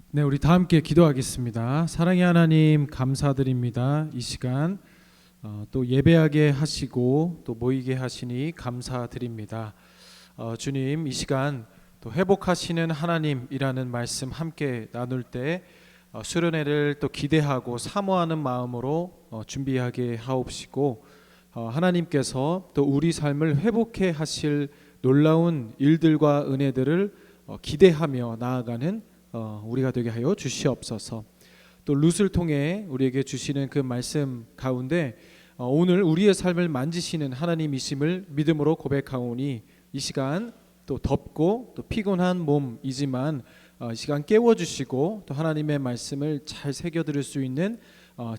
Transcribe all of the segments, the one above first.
네, 우리 다 함께 기도하겠습니다. 사랑의 하나님 감사드립니다. 이 시간 또 예배하게 하시고 또 모이게 하시니 감사드립니다. 주님, 이 시간 또 회복하시는 하나님이라는 말씀 함께 나눌 때 수련회를 또 기대하고 사모하는 마음으로 준비하게 하옵시고 하나님께서 또 우리 삶을 회복해 하실 놀라운 일들과 은혜들을 기대하며 나아가는 우리가 되게 하여 주시옵소서. 또 룻을 통해 우리에게 주시는 그 말씀 가운데 오늘 우리의 삶을 만지시는 하나님이심을 믿음으로 고백하오니 이 시간 또 덥고 또 피곤한 몸이지만 이 시간 깨워주시고 또 하나님의 말씀을 잘 새겨들을 수 있는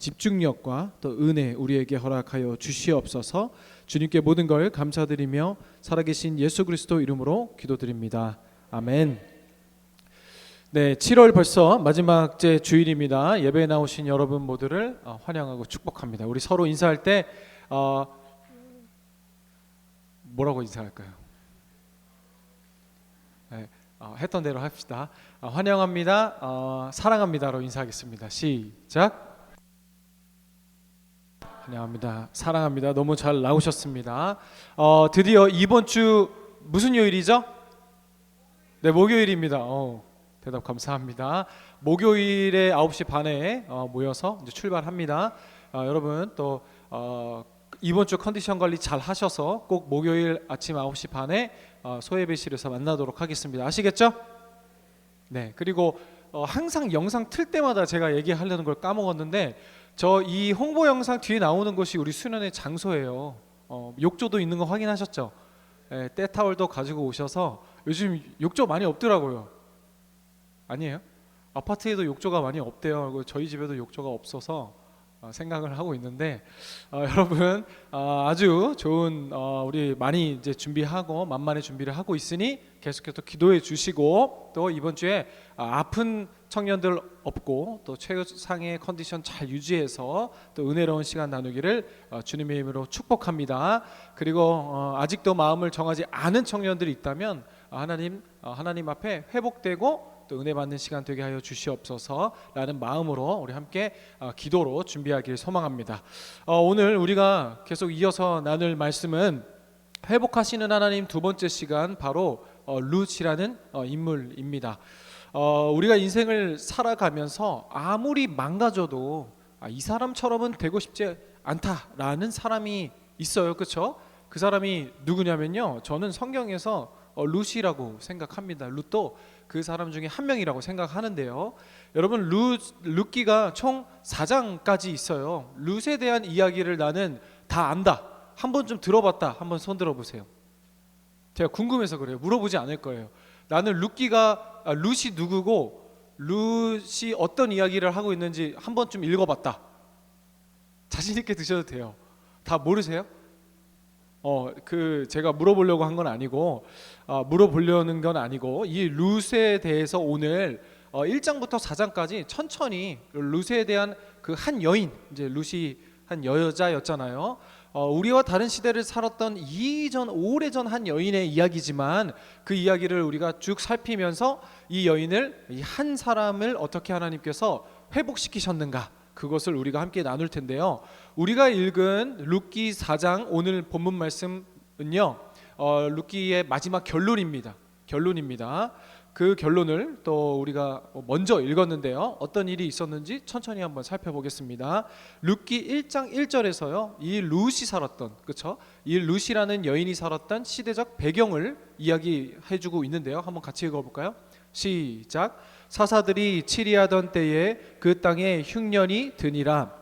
집중력과 또 은혜 우리에게 허락하여 주시옵소서. 주님께 모든 걸 감사드리며 살아계신 예수 그리스도 이름으로 기도드립니다. 아멘. 네, 7월 벌써 마지막 째 주일입니다. 예배에 나오신 여러분 모두를 환영하고 축복합니다. 우리 서로 인사할 때 뭐라고 인사할까요? 네, 했던 대로 합시다. 환영합니다. 사랑합니다로 인사하겠습니다. 시작. 환영합니다. 사랑합니다. 너무 잘 나오셨습니다. 드디어 이번 주 무슨 요일이죠? 네, 목요일입니다. 대답 감사합니다. 목요일에 9시 반에 모여서 이제 출발합니다. 여러분 또 이번 주 컨디션 관리 잘 하셔서 꼭 목요일 아침 9시 반에 소예배실에서 만나도록 하겠습니다. 아시겠죠? 네. 그리고 항상 영상 틀 때마다 제가 얘기하려는 걸 까먹었는데 저 이 홍보 영상 뒤에 나오는 곳이 우리 수련회 장소예요. 욕조도 있는 거 확인하셨죠? 네, 때타월도 가지고 오셔서 요즘 욕조 많이 없더라고요. 아니에요? 아파트에도 욕조가 많이 없대요. 저희 집에도 욕조가 없어서 생각을 하고 있는데 여러분 아주 좋은 우리 많이 이제 준비하고 만만의 준비를 하고 있으니 계속해서 기도해 주시고 또 이번 주에 아픈 청년들 없고 또 최상의 컨디션 잘 유지해서 또 은혜로운 시간 나누기를 주님의 이름으로 축복합니다. 그리고 아직도 마음을 정하지 않은 청년들이 있다면 하나님 앞에 회복되고 또 은혜 받는 시간 되게 하여 주시옵소서라는 마음으로 우리 함께 기도로 준비하길 소망합니다. 오늘 우리가 계속 이어서 나눌 말씀은 회복하시는 하나님 두 번째 시간 바로 룻이라는 인물입니다. 우리가 인생을 살아가면서 아무리 망가져도 이 사람처럼은 되고 싶지 않다라는 사람이 있어요. 그렇죠? 그 사람이 누구냐면요, 저는 성경에서 룻이라고 생각합니다. 룻도 그 사람 중에 한 명이라고 생각하는데요. 여러분 룻기가 총 4장까지 있어요. 룻에 대한 이야기를 나는 다 안다, 한 번쯤 들어봤다, 한번 손 들어보세요. 제가 궁금해서 그래요. 물어보지 않을 거예요. 나는 룻이 누구고 룻이 어떤 이야기를 하고 있는지 한 번쯤 읽어봤다. 자신 있게 드셔도 돼요. 다 모르세요? 제가 물어보려고 한 건 아니고 물어보려는 건 아니고 이 룻에 대해서 오늘 1장부터 4장까지 천천히 룻에 대한 그 한 여인, 이제 룻이 한 여자였잖아요. 우리와 다른 시대를 살았던 오래전 한 여인의 이야기지만 그 이야기를 우리가 쭉 살피면서 이 여인을, 이 한 사람을 어떻게 하나님께서 회복시키셨는가, 그것을 우리가 함께 나눌 텐데요. 우리가 읽은 룻기 4장 오늘 본문 말씀은요, 룻기의 마지막 결론입니다. 그 결론을 또 우리가 먼저 읽었는데요. 어떤 일이 있었는지 천천히 한번 살펴보겠습니다. 룻기 1장 1절에서요. 이 룻이 살았던, 그렇죠? 이 룻이라는 여인이 살았던 시대적 배경을 이야기해주고 있는데요. 한번 같이 읽어볼까요? 시작. 사사들이 치리하던 때에 그 땅에 흉년이 드니라.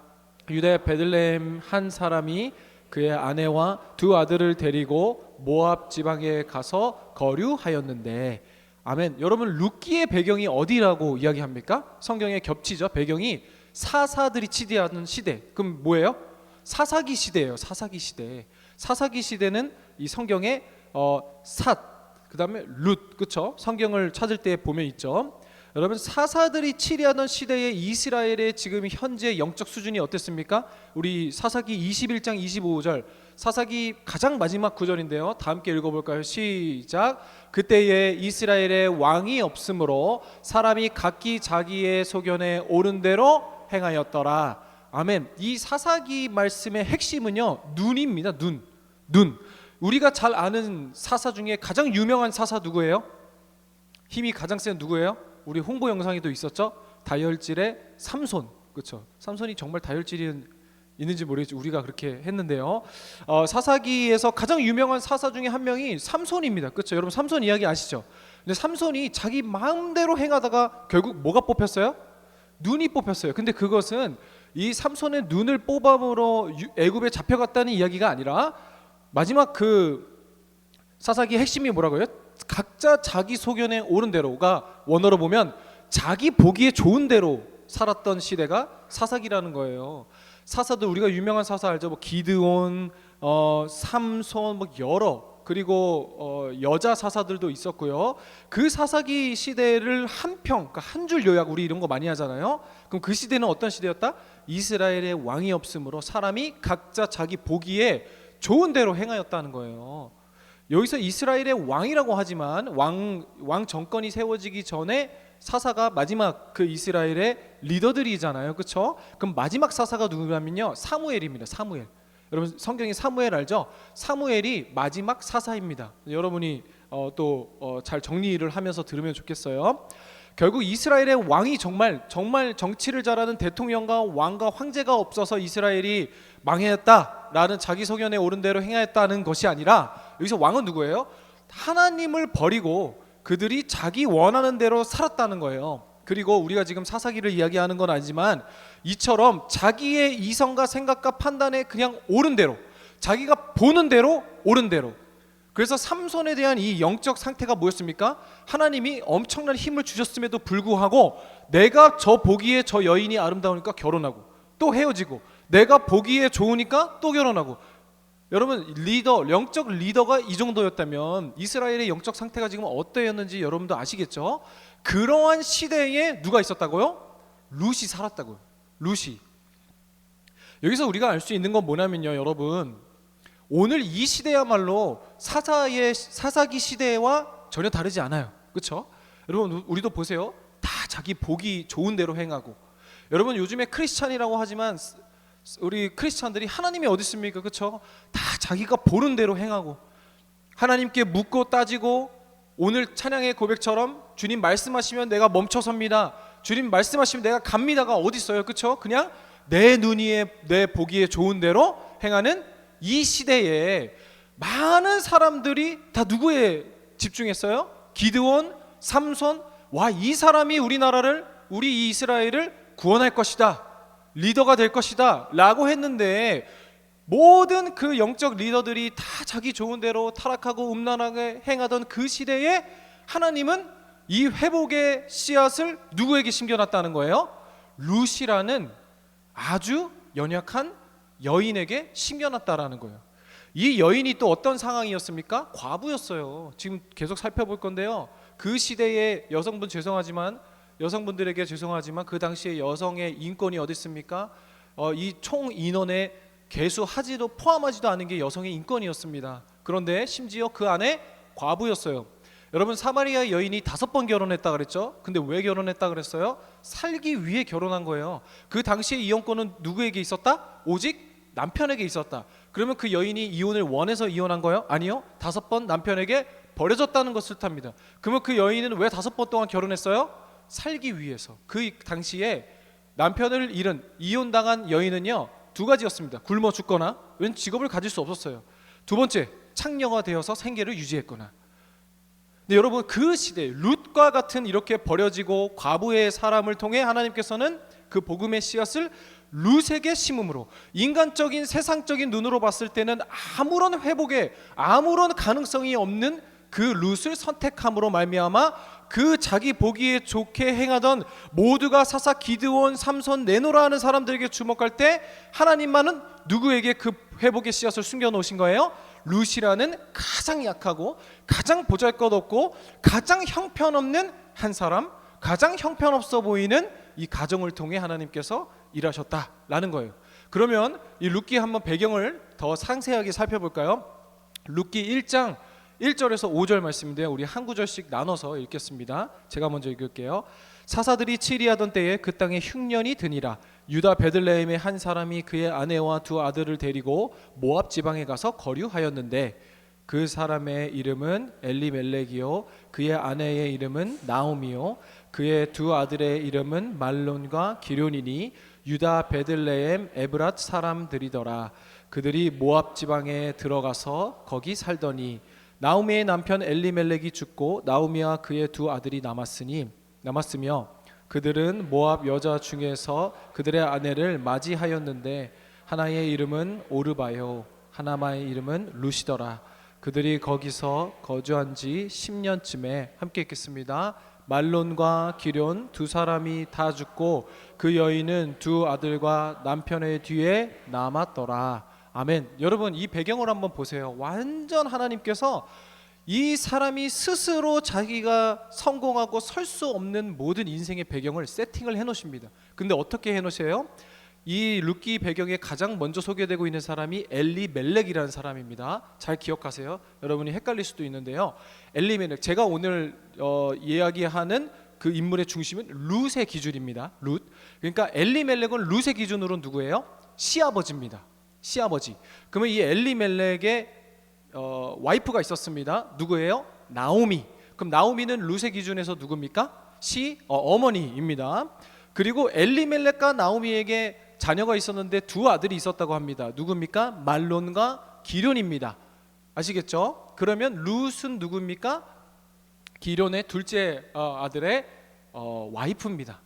유대 베들레헴 한 사람이 그의 아내와 두 아들을 데리고 모압 지방에 가서 거류하였는데. 아멘. 여러분 룻기의 배경이 어디라고 이야기합니까? 성경에 겹치죠. 배경이 사사들이 치리하던 시대. 그럼 뭐예요? 사사기 시대예요. 사사기 시대는 이 성경에 그 다음에 룻, 그렇죠? 성경을 찾을 때 보면 있죠. 여러분, 사사들이 치리하던 시대의 이스라엘의 지금 현재 영적 수준이 어땠습니까? 우리 사사기 21장 25절, 사사기 가장 마지막 구절인데요. 다 함께 읽어볼까요? 시작. 그때에 이스라엘의 왕이 없으므로 사람이 각기 자기의 소견에 옳은 대로 행하였더라. 아멘. 이 사사기 말씀의 핵심은요, 눈입니다. 눈. 우리가 잘 아는 사사 중에 가장 유명한 사사 누구예요? 힘이 가장 센 누구예요? 우리 홍보 영상에도 있었죠. 다혈질의 삼손. 그렇죠. 삼손이 정말 다혈질이 있는지 모르겠지, 우리가 그렇게 했는데요. 사사기에서 가장 유명한 사사 중에 한 명이 삼손입니다. 그렇죠. 여러분, 삼손 이야기 아시죠? 근데 삼손이 자기 마음대로 행하다가 결국 뭐가 뽑혔어요? 눈이 뽑혔어요. 근데 그것은 이 삼손의 눈을 뽑음으로 애굽에 잡혀갔다는 이야기가 아니라, 마지막 그 사사기의 핵심이 뭐라고요? 각자 자기 소견에 옳은 대로가, 원어로 보면 자기 보기에 좋은 대로 살았던 시대가 사사기라는 거예요. 사사도 우리가 유명한 사사 알죠? 뭐 기드온, 삼손, 뭐 여러, 그리고 여자 사사들도 있었고요. 그 사사기 시대를 그러니까 한 줄 요약, 우리 이런 거 많이 하잖아요. 그럼 그 시대는 어떤 시대였다? 이스라엘의 왕이 없으므로 사람이 각자 자기 보기에 좋은 대로 행하였다는 거예요. 여기서 이스라엘의 왕이라고 하지만 왕 정권이 세워지기 전에 사사가 마지막 그 이스라엘의 리더들이잖아요. 그렇죠? 그럼 마지막 사사가 누구냐면요, 사무엘입니다. 사무엘. 여러분, 성경에 사무엘 알죠? 사무엘이 마지막 사사입니다. 여러분이 또 잘 정리를 하면서 들으면 좋겠어요. 결국 이스라엘의 왕이 정말 정치를 잘하는 대통령과 왕과 황제가 없어서 이스라엘이 망했다라는 자기 소견에 옳은 대로 행하였다는 것이 아니라, 여기서 왕은 누구예요? 하나님을 버리고 그들이 자기 원하는 대로 살았다는 거예요. 그리고 우리가 지금 사사기를 이야기하는 건 아니지만, 이처럼 자기의 이성과 생각과 판단에 그냥 옳은 대로, 자기가 보는 대로 옳은 대로. 그래서 삼손에 대한 이 영적 상태가 뭐였습니까? 하나님이 엄청난 힘을 주셨음에도 불구하고 내가 저 보기에 저 여인이 아름다우니까 결혼하고, 또 헤어지고, 내가 보기에 좋으니까 또 결혼하고. 여러분, 영적 리더가 이 정도였다면 이스라엘의 영적 상태가 지금 어떠했는지 여러분도 아시겠죠? 그러한 시대에 누가 있었다고요? 룻이 살았다고요. 룻이. 여기서 우리가 알 수 있는 건 뭐냐면요, 여러분, 오늘 이 시대야말로 사사기 시대와 전혀 다르지 않아요. 그렇죠? 여러분, 우리도 보세요. 다 자기 보기 좋은 대로 행하고. 여러분, 요즘에 크리스찬이라고 하지만 우리 크리스찬들이 하나님이 어디 있습니까? 그렇죠? 다 자기가 보는 대로 행하고, 하나님께 묻고 따지고, 오늘 찬양의 고백처럼 주님 말씀하시면 내가 멈춰섭니다, 주님 말씀하시면 내가 갑니다가 어디 있어요? 그렇죠? 그냥 내 보기에 좋은 대로 행하는 이 시대에 많은 사람들이 다 누구에 집중했어요? 기드온, 삼손. 와, 이 사람이 우리 이 이스라엘을 구원할 것이다, 리더가 될 것이다 라고 했는데, 모든 그 영적 리더들이 다 자기 좋은 대로 타락하고 음란하게 행하던 그 시대에 하나님은 이 회복의 씨앗을 누구에게 심겨놨다는 거예요? 룻이라는 아주 연약한 여인에게 심겨놨다라는 거예요. 이 여인이 또 어떤 상황이었습니까? 과부였어요. 지금 계속 살펴볼 건데요, 그 시대의 여성분들에게 죄송하지만 그 당시에 여성의 인권이 어디 있습니까? 이 총 인원의 포함하지도 않은 게 여성의 인권이었습니다. 그런데 심지어 그 안에 과부였어요. 여러분, 사마리아 여인이 5번 결혼했다 그랬죠? 근데 왜 결혼했다 그랬어요? 살기 위해 결혼한 거예요. 그 당시에 이혼권은 누구에게 있었다? 오직 남편에게 있었다. 그러면 그 여인이 이혼을 원해서 이혼한 거예요? 아니요. 5번 남편에게 버려졌다는 것을 뜻합니다. 그러면 그 여인은 왜 5번 동안 결혼했어요? 살기 위해서. 그 당시에 남편을 잃은, 이혼당한 여인은요, 2가지였습니다. 굶어 죽거나, 웬 직업을 가질 수 없었어요. 2번째, 창녀가 되어서 생계를 유지했거나. 근데 여러분, 그 시대 룻과 같은 이렇게 버려지고 과부의 사람을 통해 하나님께서는 그 복음의 씨앗을 룻에게 심음으로, 인간적인 세상적인 눈으로 봤을 때는 아무런 회복에 아무런 가능성이 없는 그 룻을 선택함으로 말미암아 그 자기 보기에 좋게 행하던 모두가 사사, 기드온, 삼손, 내노라 하는 사람들에게 주목할 때 하나님만은 누구에게 그 회복의 씨앗을 숨겨놓으신 거예요? 룻이라는 가장 약하고 가장 보잘것없고 가장 형편없는 한 사람, 가장 형편없어 보이는 이 가정을 통해 하나님께서 일하셨다라는 거예요. 그러면 이 룻기 한번 배경을 더 상세하게 살펴볼까요? 룻기 1장 1절에서 5절 말씀인데요. 우리 한 구절씩 나눠서 읽겠습니다. 제가 먼저 읽을게요. 사사들이 치리하던 때에 그 땅에 흉년이 드니라. 유다 베들레헴의 한 사람이 그의 아내와 두 아들을 데리고 모압 지방에 가서 거류하였는데 그 사람의 이름은 엘리멜렉이요 그의 아내의 이름은 나오미요 그의 두 아들의 이름은 말론과 기런이니 유다 베들레헴 에브랏 사람들이더라. 그들이 모압 지방에 들어가서 거기 살더니 나오미의 남편 엘리멜렉이 죽고 나오미와 그의 두 아들이 남았으며 그들은 모압 여자 중에서 그들의 아내를 맞이하였는데 하나의 이름은 오르바요 하나마의 이름은 루시더라. 그들이 거기서 거주한 지 10년쯤에 함께 읽겠습니다. 말론과 기런 두 사람이 다 죽고 그 여인은 두 아들과 남편의 뒤에 남았더라. 아멘. 여러분 이 배경을 한번 보세요. 완전 하나님께서 이 사람이 스스로 자기가 성공하고 설 수 없는 모든 인생의 배경을 세팅을 해놓으십니다. 근데 어떻게 해놓으세요? 이 룻기 배경에 가장 먼저 소개되고 있는 사람이 엘리멜렉이라는 사람입니다. 잘 기억하세요. 여러분이 헷갈릴 수도 있는데요. 엘리멜렉, 제가 오늘 이야기하는 그 인물의 중심은 룻의 기준입니다. 룻. 그러니까 엘리멜렉은 룻의 기준으로 누구예요? 시아버지입니다. 시아버지. 그러면 이 엘리멜렉의 와이프가 있었습니다. 누구예요? 나오미. 그럼 나오미는 룻의 기준에서 누굽니까? 어머니입니다. 그리고 엘리멜렉과 나오미에게 자녀가 있었는데 두 아들이 있었다고 합니다. 누굽니까? 말론과 기런입니다. 아시겠죠? 그러면 룻은 누굽니까? 기런의 둘째 아들의 와이프입니다.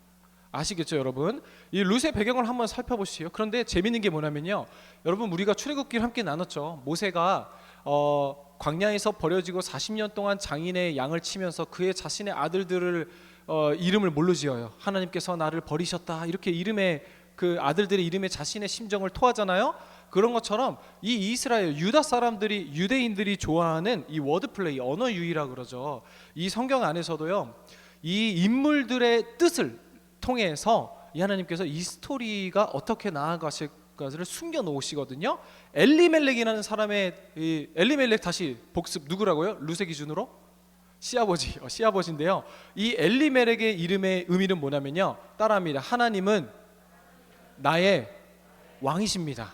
아시겠죠, 여러분? 이 룻의 배경을 한번 살펴보시죠. 그런데 재밌는 게 뭐냐면요, 여러분 우리가 출애굽기를 함께 나눴죠. 모세가 광야에서 버려지고 40년 동안 장인의 양을 치면서 그의 자신의 아들들을 이름을 뭘로 지어요? 하나님께서 나를 버리셨다. 이렇게 이름에 그 아들들의 이름에 자신의 심정을 토하잖아요. 그런 것처럼 이 이스라엘 유다 사람들이 유대인들이 좋아하는 이 워드플레이, 언어 유희라 그러죠. 이 성경 안에서도요, 이 인물들의 뜻을 통해서 이 하나님께서 이 스토리가 어떻게 나아가실까를 숨겨 놓으시거든요. 엘리멜렉이라는 사람의 이 엘리멜렉 다시 복습 누구라고요? 룻의 기준으로 시아버지인데요. 이 엘리멜렉의 이름의 의미는 뭐냐면요, 따라합니다. 하나님은 나의 왕이십니다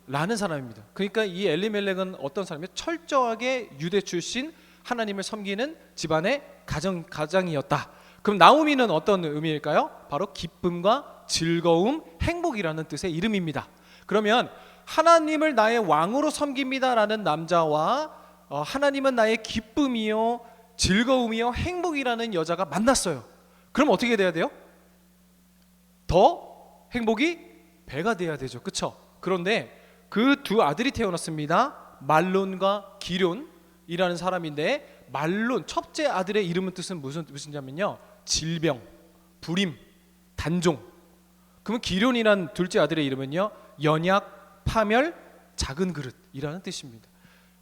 라는 사람입니다. 그러니까 이 엘리멜렉은 어떤 사람이에요? 철저하게 유대 출신 하나님을 섬기는 집안의 가장이었다. 그럼 나오미는 어떤 의미일까요? 바로 기쁨과 즐거움, 행복이라는 뜻의 이름입니다. 그러면 하나님을 나의 왕으로 섬깁니다라는 남자와 하나님은 나의 기쁨이요 즐거움이요 행복이라는 여자가 만났어요. 그럼 어떻게 돼야 돼요? 더 행복이 배가 돼야 되죠. 그렇죠? 그런데 그 두 아들이 태어났습니다. 말론과 기런이라는 사람인데, 말론 첫째 아들의 이름은 뜻은 무슨냐면요, 질병, 불임, 단종. 그러면 기런이란 둘째 아들의 이름은요, 연약, 파멸, 작은 그릇이라는 뜻입니다.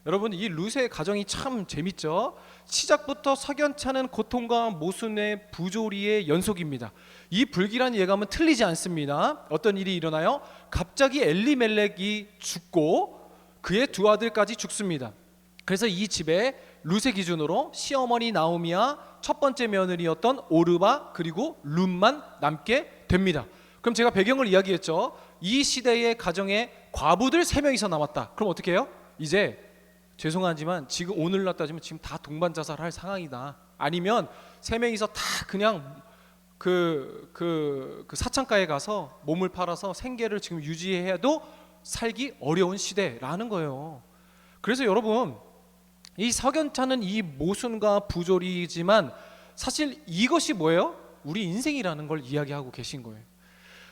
여러분 이 룻의 가정이 참 재밌죠. 시작부터 석연찮은 고통과 모순의 부조리의 연속입니다. 이 불길한 예감은 틀리지 않습니다. 어떤 일이 일어나요? 갑자기 엘리멜렉이 죽고 그의 두 아들까지 죽습니다. 그래서 이 집에 룻의 기준으로 시어머니 나오미와 첫 번째 며느리였던 오르바 그리고 룻만 남게 됩니다. 그럼 제가 배경을 이야기했죠. 이 시대의 가정에 과부들 3명이서 남았다. 그럼 어떻게 해요? 이제 죄송하지만 지금 오늘날 따지면 지금 다 동반 자살할 상황이다. 아니면 3명이서 다 그냥 그 사창가에 가서 몸을 팔아서 생계를 지금 유지해도 살기 어려운 시대라는 거예요. 그래서 여러분 이 석연찮은 이 모순과 부조리지만 사실 이것이 뭐예요? 우리 인생이라는 걸 이야기하고 계신 거예요.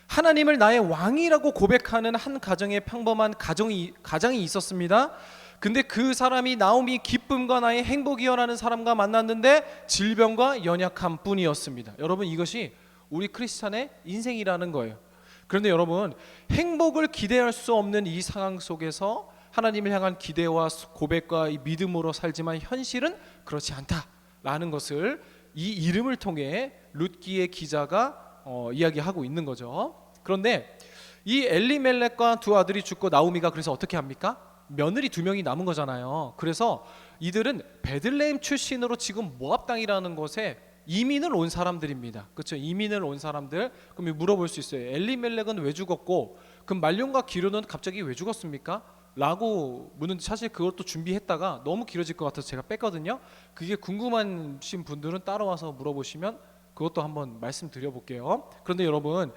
하나님을 나의 왕이라고 고백하는 한 가정의 평범한 가장이 있었습니다. 근데 그 사람이 나오미 기쁨과 나의 행복이여라는 사람과 만났는데 질병과 연약함 뿐이었습니다. 여러분 이것이 우리 크리스찬의 인생이라는 거예요. 그런데 여러분 행복을 기대할 수 없는 이 상황 속에서 하나님을 향한 기대와 고백과 이 믿음으로 살지만 현실은 그렇지 않다라는 것을 이 이름을 통해 룻기의 기자가 이야기하고 있는 거죠. 그런데 이 엘리멜렉과 두 아들이 죽고 나오미가 그래서 어떻게 합니까? 며느리 두 명이 남은 거잖아요. 그래서 이들은 베들레헴 출신으로 지금 모압 땅이라는 곳에 이민을 온 사람들입니다. 그렇죠? 이민을 온 사람들. 그럼 물어볼 수 있어요. 엘리멜렉은 왜 죽었고 그럼 말론과 기르는 갑자기 왜 죽었습니까? 라고 묻는데 사실 그것도 준비했다가 너무 길어질 것 같아서 제가 뺐거든요. 그게 궁금하신 분들은 따라와서 물어보시면 그것도 한번 말씀드려 볼게요. 그런데 여러분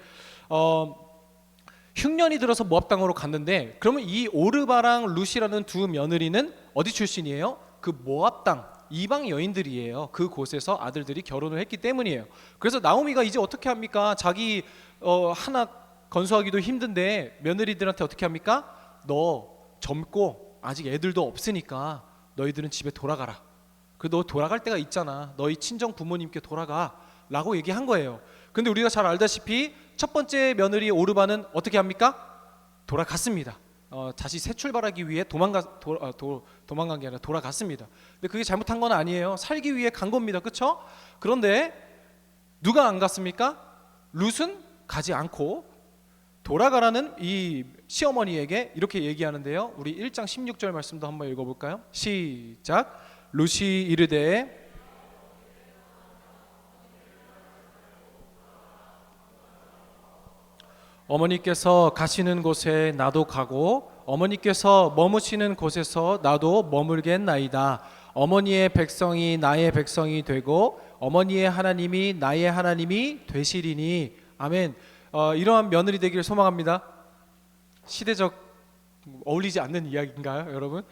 흉년이 들어서 모압 땅으로 갔는데 그러면 이 오르바랑 룻이라는 두 며느리는 어디 출신이에요? 그 모압 땅 이방 여인들이에요. 그 곳에서 아들들이 결혼을 했기 때문이에요. 그래서 나오미가 이제 어떻게 합니까? 자기 하나 건수하기도 힘든데 며느리들한테 어떻게 합니까? 너 젊고 아직 애들도 없으니까 너희들은 집에 돌아가라. 너 돌아갈 때가 있잖아. 너희 친정 부모님께 돌아가 라고 얘기한 거예요. 근데 우리가 잘 알다시피 첫 번째 며느리 오르바는 어떻게 합니까? 돌아갔습니다. 다시 새 출발하기 위해 도망간 게 아니라 돌아갔습니다. 근데 그게 잘못한 건 아니에요. 살기 위해 간 겁니다. 그렇죠? 그런데 누가 안 갔습니까? 룻은 가지 않고 돌아가라는 이 시어머니에게 이렇게 얘기하는데요. 우리 1장 16절 말씀도 한번 읽어볼까요? 시작. 룻이 이르되 어머니께서 가시는 곳에 나도 가고 어머니께서 머무시는 곳에서 나도 머물겠나이다. 어머니의 백성이 나의 백성이 되고 어머니의 하나님이 나의 하나님이 되시리니. 아멘. 이러한 며느리 되기를 소망합니다. 시대적 어울리지 않는 이야기인가요, 여러분?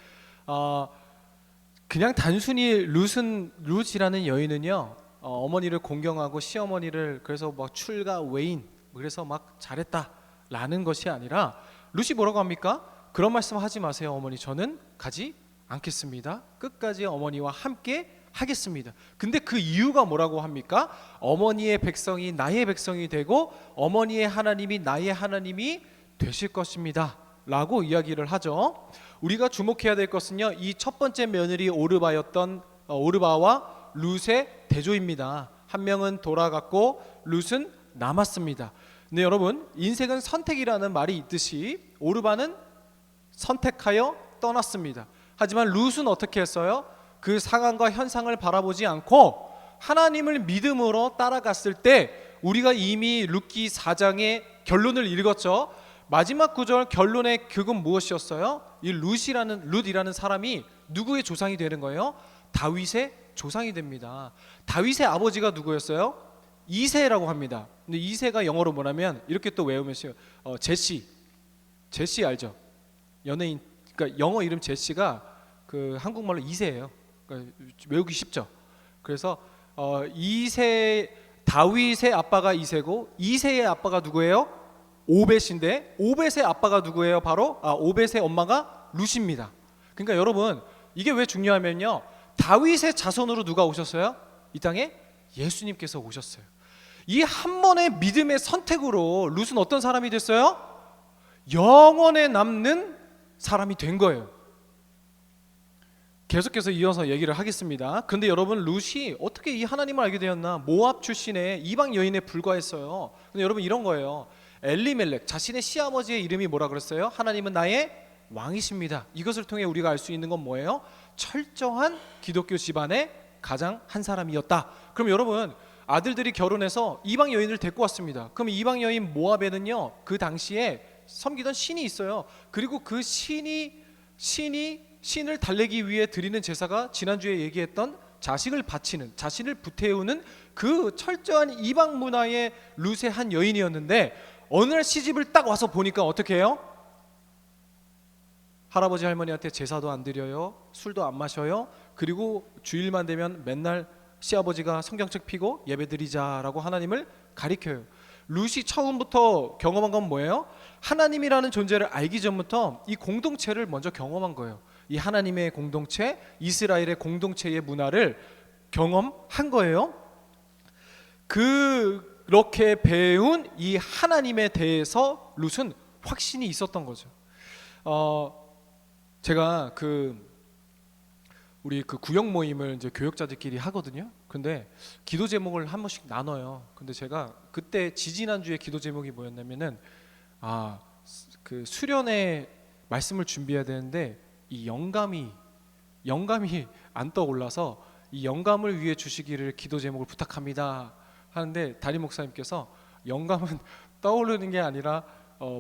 그냥 단순히 룻이라는 여인은요, 어머니를 공경하고 시어머니를 그래서 막 출가 외인 그래서 막 잘했다라는 것이 아니라 룻이 뭐라고 합니까? 그런 말씀 하지 마세요, 어머니. 저는 가지 않겠습니다. 끝까지 어머니와 함께 하겠습니다. 근데 그 이유가 뭐라고 합니까? 어머니의 백성이 나의 백성이 되고 어머니의 하나님이 나의 하나님이 되실 것입니다 라고 이야기를 하죠. 우리가 주목해야 될 것은요, 이 첫 번째 며느리 오르바와 룻의 대조입니다. 한 명은 돌아갔고 룻은 남았습니다. 근데 여러분, 인생은 선택이라는 말이 있듯이 오르바는 선택하여 떠났습니다. 하지만 룻은 어떻게 했어요? 그 상황과 현상을 바라보지 않고 하나님을 믿음으로 따라갔을 때 우리가 이미 룻기 4장의 결론을 읽었죠. 마지막 구절 결론의 극은 무엇이었어요? 이 룻이라는 사람이 누구의 조상이 되는 거예요? 다윗의 조상이 됩니다. 다윗의 아버지가 누구였어요? 이새라고 합니다. 근데 이새가 영어로 뭐냐면 이렇게 또 외우면 제시 알죠? 연예인. 그러니까 영어 이름 제시가 그 한국말로 이새예요. 그러니까 외우기 쉽죠. 그래서 다윗의 아빠가 이새고 이새의 아빠가 누구예요? 오벳인데 오벳의 아빠가 누구예요? 바로 오벳의 엄마가 룻입니다. 그러니까 여러분, 이게 왜 중요하면요, 다윗의 자손으로 누가 오셨어요? 이 땅에 예수님께서 오셨어요. 이 한 번의 믿음의 선택으로 룻은 어떤 사람이 됐어요? 영원에 남는 사람이 된 거예요. 계속해서 이어서 얘기를 하겠습니다. 그런데 여러분, 룻이 어떻게 이 하나님을 알게 되었나? 모압 출신의 이방 여인에 불과했어요. 근데 여러분, 이런 거예요. 엘리멜렉, 자신의 시아버지의 이름이 뭐라 그랬어요? 하나님은 나의 왕이십니다. 이것을 통해 우리가 알 수 있는 건 뭐예요? 철저한 기독교 집안의 가장 한 사람이었다. 그럼 여러분, 아들들이 결혼해서 이방 여인을 데리고 왔습니다. 그럼 이방 여인 모압에는요, 그 당시에 섬기던 신이 있어요. 그리고 그 신을 달래기 위해 드리는 제사가 지난주에 얘기했던 자식을 바치는, 자신을 불태우는 그 철저한 이방 문화의 룻의 한 여인이었는데 어느 날 시집을 딱 와서 보니까 어떻게 해요? 할아버지 할머니한테 제사도 안 드려요, 술도 안 마셔요. 그리고 주일만 되면 맨날 시아버지가 성경책 펴고 예배드리자라고 하나님을 가리켜요. 룻이 처음부터 경험한 건 뭐예요? 하나님이라는 존재를 알기 전부터 이 공동체를 먼저 경험한 거예요. 이 하나님의 공동체, 이스라엘의 공동체의 문화를 경험한 거예요. 그렇게 배운 이 하나님에 대해서 룻은 확신이 있었던 거죠. 제가 우리 구역 모임을 이제 교역자들끼리 하거든요. 근데 기도 제목을 한 번씩 나눠요. 근데 제가 그때 지지난주에 기도 제목이 뭐였냐면은 그 수련회 말씀을 준비해야 되는데 이 영감이 안 떠올라서 이 영감을 위해 주시기를 기도 제목을 부탁합니다 하는데 담임 목사님께서 영감은 떠오르는 게 아니라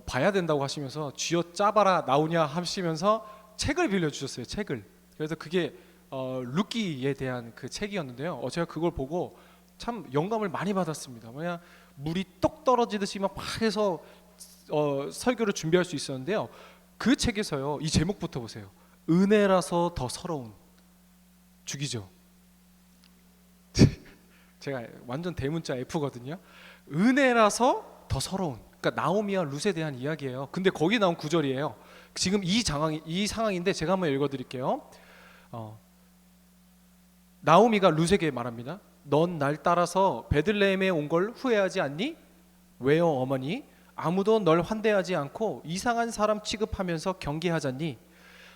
봐야 된다고 하시면서 쥐어 짜봐라 나오냐 하시면서 책을 빌려주셨어요. 책을. 그래서 그게 룻기에 대한 그 책이었는데요. 제가 그걸 보고 참 영감을 많이 받았습니다. 뭐냐 물이 똑 떨어지듯이 막 해서 설교를 준비할 수 있었는데요. 그 책에서요 이 제목부터 보세요. 은혜라서 더 서러운. 죽이죠. 제가 완전 대문자 F거든요. 은혜라서 더 서러운. 그러니까 나오미와 룻에 대한 이야기예요. 근데 거기 나온 구절이에요. 지금 이 상황인데 제가 한번 읽어드릴게요. 나오미가 룻에게 말합니다. 넌 날 따라서 베들레헴에 온 걸 후회하지 않니? 왜요 어머니? 아무도 널 환대하지 않고 이상한 사람 취급하면서 경계하잖니?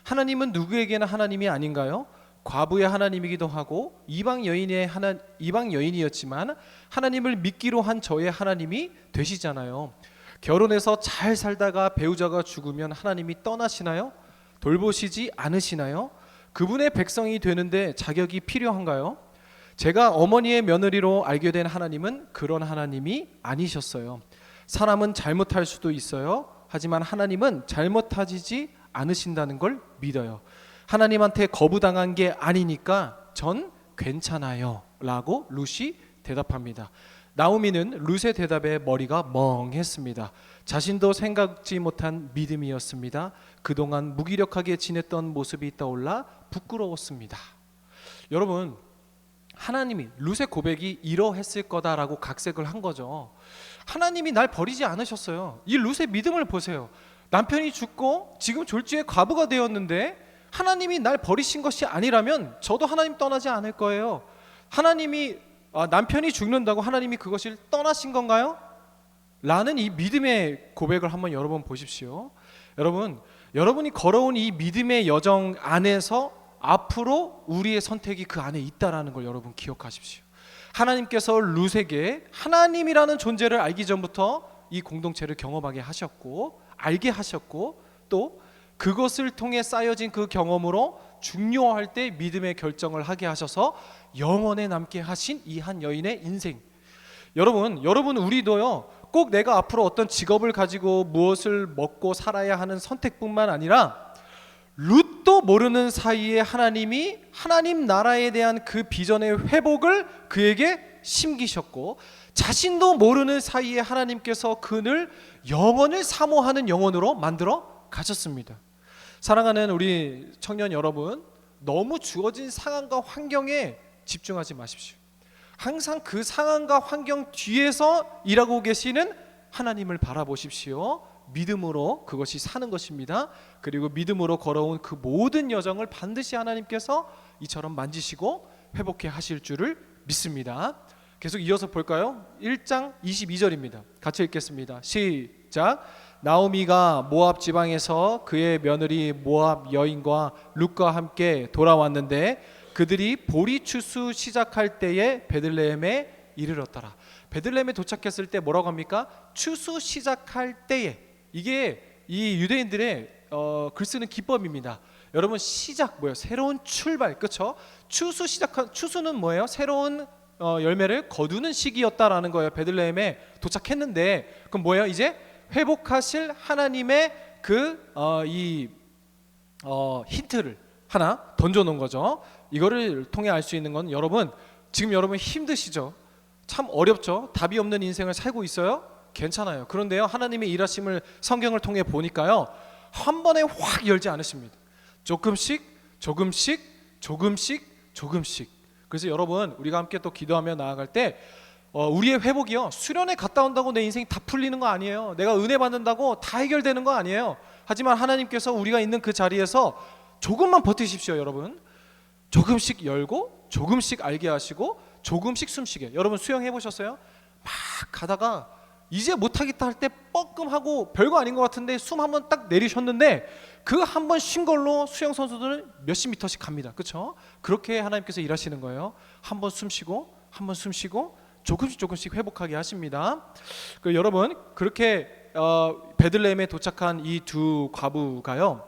하나님은 누구에게나 하나님이 아닌가요? 과부의 하나님이기도 하고 이방 여인이었지만 하나님을 믿기로 한 저의 하나님이 되시잖아요. 결혼해서 잘 살다가 배우자가 죽으면 하나님이 떠나시나요? 돌보시지 않으시나요? 그분의 백성이 되는데 자격이 필요한가요? 제가 어머니의 며느리로 알게 된 하나님은 그런 하나님이 아니셨어요. 사람은 잘못할 수도 있어요. 하지만 하나님은 잘못하지 않으신다는 걸 믿어요. 하나님한테 거부당한 게 아니니까 전 괜찮아요 라고 룻이 대답합니다. 나오미는 룻의 대답에 머리가 멍했습니다. 자신도 생각지 못한 믿음이었습니다. 그동안 무기력하게 지냈던 모습이 떠올라 부끄러웠습니다. 여러분, 하나님이 룻의 고백이 이러했을 거다라고 각색을 한 거죠. 하나님이 날 버리지 않으셨어요. 이 룻의 믿음을 보세요. 남편이 죽고 지금 졸지에 과부가 되었는데 하나님이 날 버리신 것이 아니라면 저도 하나님 떠나지 않을 거예요. 하나님이 남편이 죽는다고 하나님이 그것을 떠나신 건가요? 라는 이 믿음의 고백을 한번 여러분 보십시오. 여러분이 걸어온 이 믿음의 여정 안에서 앞으로 우리의 선택이 그 안에 있다라는 걸 여러분 기억하십시오. 하나님께서 룻에게 하나님이라는 존재를 알기 전부터 이 공동체를 경험하게 하셨고 알게 하셨고 또 그것을 통해 쌓여진 그 경험으로 중요할 때 믿음의 결정을 하게 하셔서 영원에 남게 하신 이 한 여인의 인생. 여러분 우리도요 꼭 내가 앞으로 어떤 직업을 가지고 무엇을 먹고 살아야 하는 선택뿐만 아니라 룻도 모르는 사이에 하나님이 하나님 나라에 대한 그 비전의 회복을 그에게 심기셨고 자신도 모르는 사이에 하나님께서 그를 영원을 사모하는 영혼으로 만들어 가셨습니다. 사랑하는 우리 청년 여러분, 너무 주어진 상황과 환경에 집중하지 마십시오. 항상 그 상황과 환경 뒤에서 일하고 계시는 하나님을 바라보십시오. 믿음으로 그것이 사는 것입니다. 그리고 믿음으로 걸어온 그 모든 여정을 반드시 하나님께서 이처럼 만지시고 회복해 하실 줄을 믿습니다. 계속 이어서 볼까요? 1장 22절입니다. 같이 읽겠습니다. 시작. 나오미가 모압 지방에서 그의 며느리 모압 여인과 룻과 함께 돌아왔는데 그들이 보리 추수 시작할 때에 베들레헴에 이르렀더라. 베들레헴에 도착했을 때 뭐라고 합니까? 추수 시작할 때에. 이게 이 유대인들의 글 쓰는 기법입니다. 여러분 시작 뭐예요? 새로운 출발, 그렇죠? 추수는 뭐예요? 새로운 열매를 거두는 시기였다라는 거예요. 베들레헴에 도착했는데 그럼 뭐예요? 이제 회복하실 하나님의 힌트를 하나 던져놓은 거죠. 이거를 통해 알 수 있는 건 지금 여러분 힘드시죠? 참 어렵죠? 답이 없는 인생을 살고 있어요? 괜찮아요. 그런데요 하나님의 일하심을 성경을 통해 보니까요 한 번에 확 열지 않으십니다. 조금씩. 그래서 여러분 우리가 함께 또 기도하며 나아갈 때 우리의 회복이요 수련회 갔다 온다고 내 인생이 다 풀리는 거 아니에요. 내가 은혜 받는다고 다 해결되는 거 아니에요. 하지만 하나님께서 우리가 있는 그 자리에서 조금만 버티십시오. 여러분 조금씩 열고 조금씩 알게 하시고 조금씩 숨쉬게. 여러분 수영해 보셨어요? 막 가다가 이제 못하겠다 할 때 뻐끔하고 별거 아닌 것 같은데 숨 한번 딱 내리셨는데 그 한 번 쉰 걸로 수영 선수들은 몇십 미터씩 갑니다. 그렇죠? 그렇게 하나님께서 일하시는 거예요. 한 번 숨 쉬고 한 번 숨 쉬고 조금씩 회복하게 하십니다. 여러분 그렇게 베들레헴에 도착한 이 두 과부가요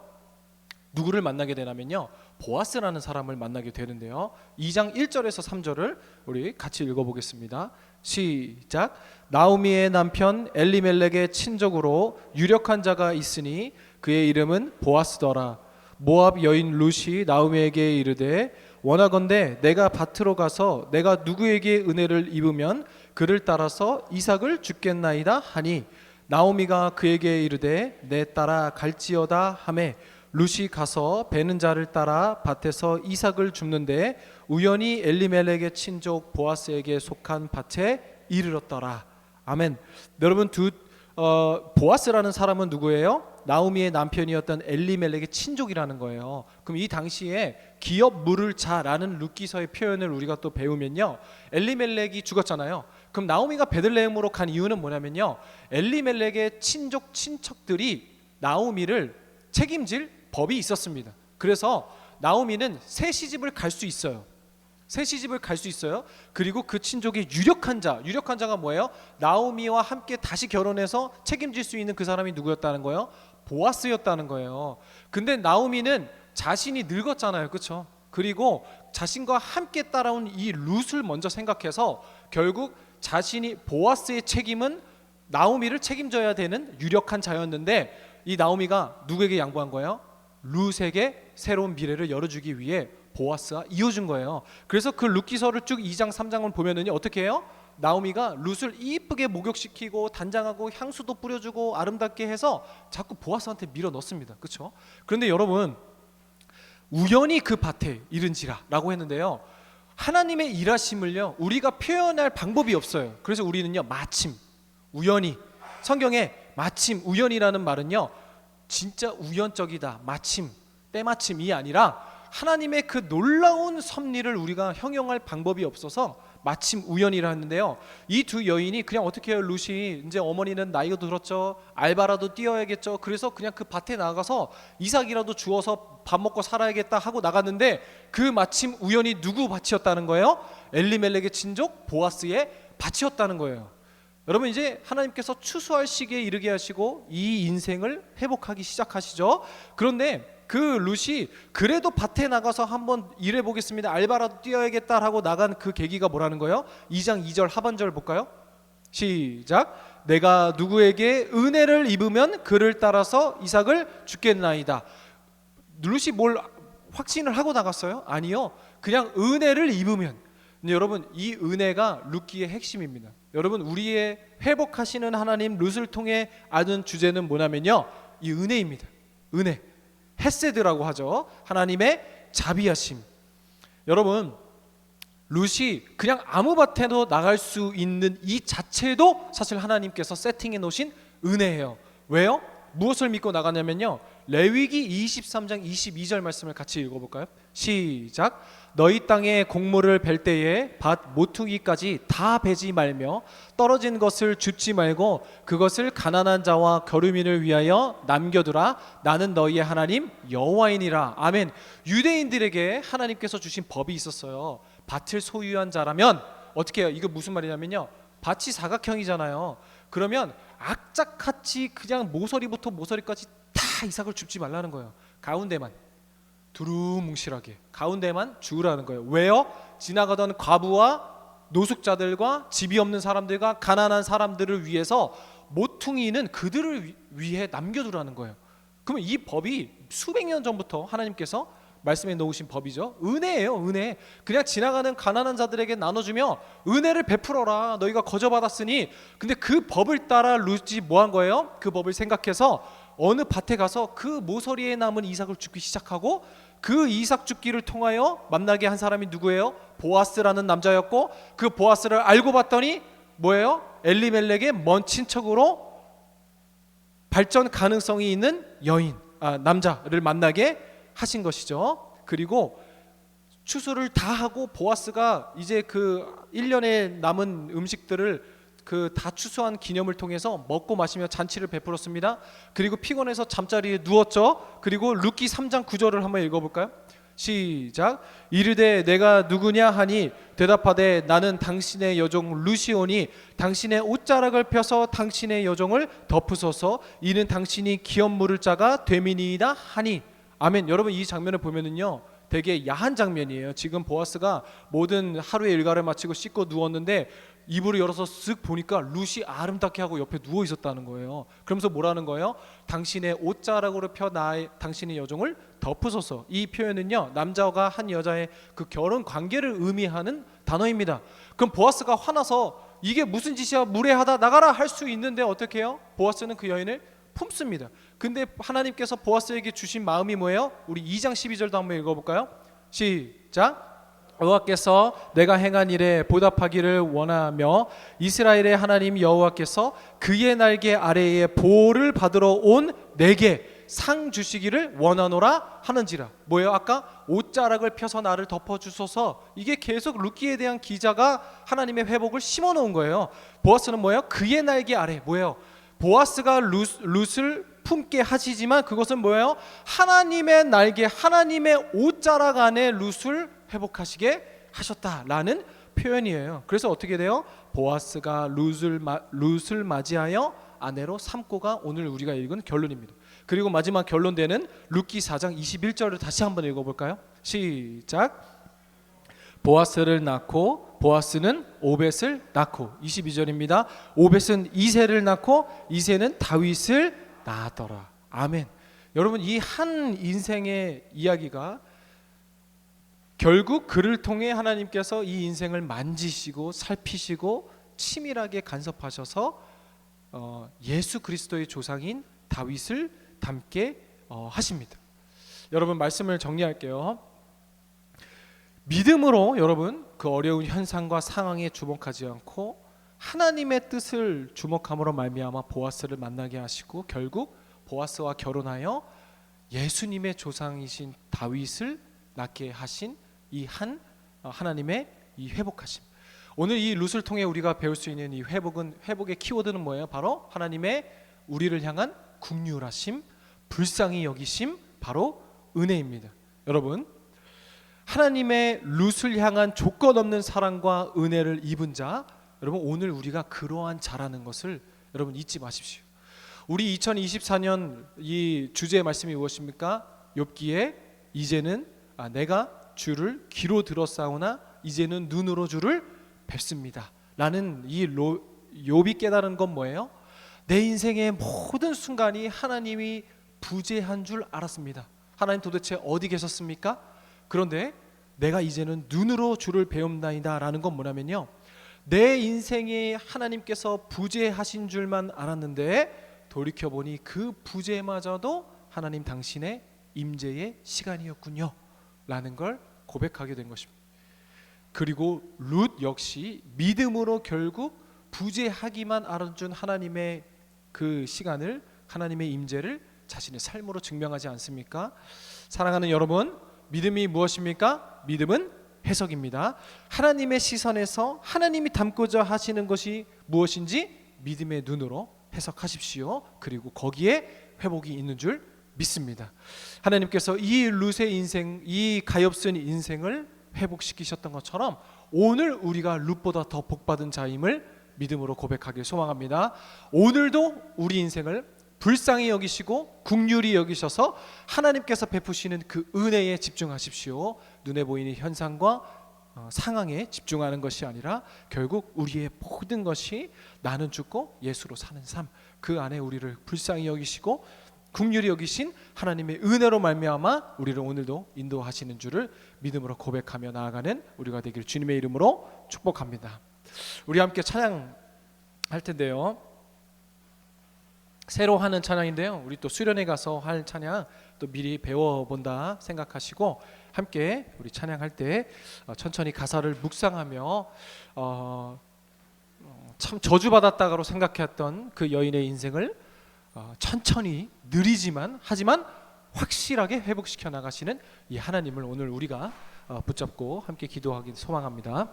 누구를 만나게 되냐면요 보아스라는 사람을 만나게 되는데요 2장 1절에서 3절을 우리 같이 읽어보겠습니다. 시작. 나오미의 남편 엘리멜렉의 친족으로 유력한 자가 있으니 그의 이름은 보아스더라. 모압 여인 룻이 나오미에게 이르되 원하건대 내가 밭으로 가서 내가 누구에게 은혜를 입으면 그를 따라서 이삭을 주겠나이다 하니 나오미가 그에게 이르되 내 따라 갈지어다 하매 룻이 가서 베는 자를 따라 밭에서 이삭을 줍는데 우연히 엘리멜렉의 친족 보아스에게 속한 밭에 이르렀더라. 아멘. 여러분 보아스라는 사람은 누구예요? 나오미의 남편이었던 엘리멜렉의 친족이라는 거예요. 그럼 이 당시에 기업 물을 자라는 룻기서의 표현을 우리가 또 배우면요 엘리멜렉이 죽었잖아요. 그럼 나오미가 베들레헴으로 간 이유는 뭐냐면요 엘리멜렉의 친척들이 나오미를 책임질 법이 있었습니다. 그래서 나오미는 새 시집을 갈 수 있어요. 새 시집을 갈 수 있어요. 그리고 그 친족의 유력한 자가 뭐예요? 나오미와 함께 다시 결혼해서 책임질 수 있는 그 사람이 누구였다는 거예요? 보아스였다는 거예요. 근데 나오미는 자신이 늙었잖아요. 그렇죠? 그리고 자신과 함께 따라온 이 룻을 먼저 생각해서 결국 자신이 보아스의 책임은 나오미를 책임져야 되는 유력한 자였는데 이 나오미가 누구에게 양보한 거예요? 룻에게 새로운 미래를 열어주기 위해 보아스와 이어준 거예요. 그래서 그 룻기서를 쭉 2장 3장을 보면은요 어떻게 해요? 나오미가 룻을 이쁘게 목욕시키고 단장하고 향수도 뿌려주고 아름답게 해서 자꾸 보아스한테 밀어 넣습니다. 그렇죠? 그런데 여러분 우연히 그 밭에 이른지라라고 했는데요 하나님의 일하심을요 우리가 표현할 방법이 없어요. 그래서 우리는요 마침, 우연히, 성경에 마침, 우연이라는 말은요 진짜 우연적이다, 마침, 때마침이 아니라 하나님의 그 놀라운 섭리를 우리가 형용할 방법이 없어서 마침 우연이라 했는데요 이 두 여인이 그냥 어떻게 해요? 룻이 이제 어머니는 나이가 들었죠, 알바라도 뛰어야겠죠. 그래서 그냥 그 밭에 나가서 이삭이라도 주워서 밥 먹고 살아야겠다 하고 나갔는데 그 마침 우연히 누구 밭이었다는 거예요? 엘리멜렉의 친족 보아스의 밭이었다는 거예요. 여러분 이제 하나님께서 추수할 시기에 이르게 하시고 이 인생을 회복하기 시작하시죠. 그런데 그 룻이 그래도 밭에 나가서 한번 일해보겠습니다, 알바라도 뛰어야겠다 하고 나간 그 계기가 뭐라는 거예요? 2장 2절 하반절 볼까요? 시작. 내가 누구에게 은혜를 입으면 그를 따라서 이삭을 주겠나이다. 룻이 뭘 확신을 하고 나갔어요? 아니요, 그냥 은혜를 입으면. 근데 여러분 이 은혜가 룻기의 핵심입니다. 여러분 우리의 회복하시는 하나님 룻을 통해 아는 주제는 뭐냐면요 이 은혜입니다. 은혜, 헤세드라고 하죠. 하나님의 자비하심. 여러분 룻이 그냥 아무 밭에도 나갈 수 있는 이 자체도 사실 하나님께서 세팅해 놓으신 은혜예요. 왜요? 무엇을 믿고 나가냐면요 레위기 23장 22절 말씀을 같이 읽어볼까요? 시작. 너희 땅에 곡물을 벨 때에 밭 모퉁이까지 다 베지 말며 떨어진 것을 줍지 말고 그것을 가난한 자와 거류민을 위하여 남겨두라. 나는 너희의 하나님 여호와이니라. 아멘. 유대인들에게 하나님께서 주신 법이 있었어요. 밭을 소유한 자라면 어떻게 해요? 이거 무슨 말이냐면요 밭이 사각형이잖아요. 그러면 악착같이 그냥 모서리부터 모서리까지 다 이삭을 줍지 말라는 거예요. 가운데만 두루뭉실하게 가운데만 주우라는 거예요. 왜요? 지나가던 과부와 노숙자들과 집이 없는 사람들과 가난한 사람들을 위해서 모퉁이는 그들을 위해 남겨두라는 거예요. 그러면 이 법이 수백 년 전부터 하나님께서 말씀에 놓으신 법이죠. 은혜예요. 은혜. 그냥 지나가는 가난한 자들에게 나눠주며 은혜를 베풀어라. 너희가 거저받았으니. 근데 그 법을 따라 룻이 뭐한 거예요? 그 법을 생각해서 어느 밭에 가서 그 모서리에 남은 이삭을 줍기 시작하고 그 이삭 줍기를 통하여 만나게 한 사람이 누구예요? 보아스라는 남자였고 그 보아스를 알고 봤더니 뭐예요? 엘리멜렉의 먼 친척으로 발전 가능성이 있는 남자를 만나게 하신 것이죠. 그리고 추수를 다 하고 보아스가 이제 그 1년에 남은 음식들을 그 다 추수한 기념을 통해서 먹고 마시며 잔치를 베풀었습니다. 그리고 피곤해서 잠자리에 누웠죠. 그리고 룻기 3장 9절을 한번 읽어볼까요? 시작. 이르되 내가 누구냐 하니 대답하되 나는 당신의 여종 루시오니 당신의 옷자락을 펴서 당신의 여종을 덮으소서 이는 당신이 기업 물을 자가 됨이니이다 하니. 아멘. 여러분 이 장면을 보면은요 되게 야한 장면이에요. 지금 보아스가 모든 하루의 일과를 마치고 씻고 누웠는데 이불을 열어서 쓱 보니까 룻이 아름답게 하고 옆에 누워 있었다는 거예요. 그러면서 뭐라는 거예요? 당신의 옷자락으로 펴 당신의 여종을 덮으소서. 이 표현은요 남자가 한 여자의 그 결혼 관계를 의미하는 단어입니다. 그럼 보아스가 화나서 이게 무슨 짓이야 무례하다 나가라 할 수 있는데 어떻게 해요? 보아스는 그 여인을 품습니다. 근데 하나님께서 보아스에게 주신 마음이 뭐예요? 우리 2장 12절도 한번 읽어볼까요? 시작. 여호와께서 내가 행한 일에 보답하기를 원하며 이스라엘의 하나님 여호와께서 그의 날개 아래에 보호를 받으러 온 내게 상 주시기를 원하노라 하는지라. 뭐예요? 아까 옷자락을 펴서 나를 덮어주소서. 이게 계속 룻기에 대한 기자가 하나님의 회복을 심어놓은 거예요. 보아스는 뭐예요? 그의 날개 아래. 뭐예요? 보아스가 룻을 품게 하시지만 그것은 뭐예요? 하나님의 날개, 하나님의 옷자락 안에 룻을 회복하시게 하셨다라는 표현이에요. 그래서 어떻게 돼요? 보아스가 룻을 맞이하여 아내로 삼고가 오늘 우리가 읽은 결론입니다. 그리고 마지막 결론되는 룻기 4장 21절을 다시 한번 읽어볼까요? 시작. 보아스를 낳고 보아스는 오벳을 낳고 22절입니다. 오벳은 이새를 낳고 이새는 다윗을 낳았더라. 아멘. 여러분 이 한 인생의 이야기가 결국 그를 통해 하나님께서 이 인생을 만지시고 살피시고 치밀하게 간섭하셔서 예수 그리스도의 조상인 다윗을 닮게 하십니다. 여러분 말씀을 정리할게요. 믿음으로 여러분 그 어려운 현상과 상황에 주목하지 않고 하나님의 뜻을 주목함으로 말미암아 보아스를 만나게 하시고 결국 보아스와 결혼하여 예수님의 조상이신 다윗을 낳게 하신 이 한 하나님의 이 회복하심. 오늘 이 룻을 통해 우리가 배울 수 있는 이 회복의 키워드는 뭐예요? 바로 하나님의 우리를 향한 긍휼하심, 불쌍히 여기심, 바로 은혜입니다. 여러분 하나님의 룻을 향한 조건 없는 사랑과 은혜를 입은 자, 여러분 오늘 우리가 그러한 자라는 것을 여러분 잊지 마십시오. 우리 2024년 이 주제의 말씀이 무엇입니까? 욥기에 이제는 내가 주를 귀로 들었사오나 이제는 눈으로 주를 뵙습니다 라는 이 욥이 깨달은 건 뭐예요? 내 인생의 모든 순간이 하나님이 부재한 줄 알았습니다. 하나님 도대체 어디 계셨습니까? 그런데 내가 이제는 눈으로 주를 배움나이다 라는 건 뭐냐면요, 내 인생에 하나님께서 부재하신 줄만 알았는데 돌이켜보니 그 부재마저도 하나님 당신의 임재의 시간이었군요 라는 걸 고백하게 된 것입니다. 그리고 룻 역시 믿음으로 결국 부재하기만 알아준 하나님의 그 시간을, 하나님의 임재를 자신의 삶으로 증명하지 않습니까? 사랑하는 여러분, 믿음이 무엇입니까? 믿음은 해석입니다. 하나님의 시선에서 하나님이 담고자 하시는 것이 무엇인지 믿음의 눈으로 해석하십시오. 그리고 거기에 회복이 있는 줄 믿습니다. 하나님께서 이 룻의 인생, 이 가엾은 인생을 회복시키셨던 것처럼 오늘 우리가 룻보다 더 복받은 자임을 믿음으로 고백하길 소망합니다. 오늘도 우리 인생을 불쌍히 여기시고 긍휼히 여기셔서 하나님께서 베푸시는 그 은혜에 집중하십시오. 눈에 보이는 현상과 상황에 집중하는 것이 아니라 결국 우리의 모든 것이 나는 죽고 예수로 사는 삶, 그 안에 우리를 불쌍히 여기시고 긍휼히 여기신 하나님의 은혜로 말미암아 우리를 오늘도 인도하시는 줄을 믿음으로 고백하며 나아가는 우리가 되길 주님의 이름으로 축복합니다. 우리 함께 찬양할 텐데요, 새로 하는 찬양인데요, 우리 또 수련회 가서 할 찬양 또 미리 배워본다 생각하시고 함께 우리 찬양할 때 천천히 가사를 묵상하며 참 저주받았다고 생각했던 그 여인의 인생을 천천히 느리지만 하지만 확실하게 회복시켜 나가시는 이 하나님을 오늘 우리가 붙잡고 함께 기도하기 소망합니다.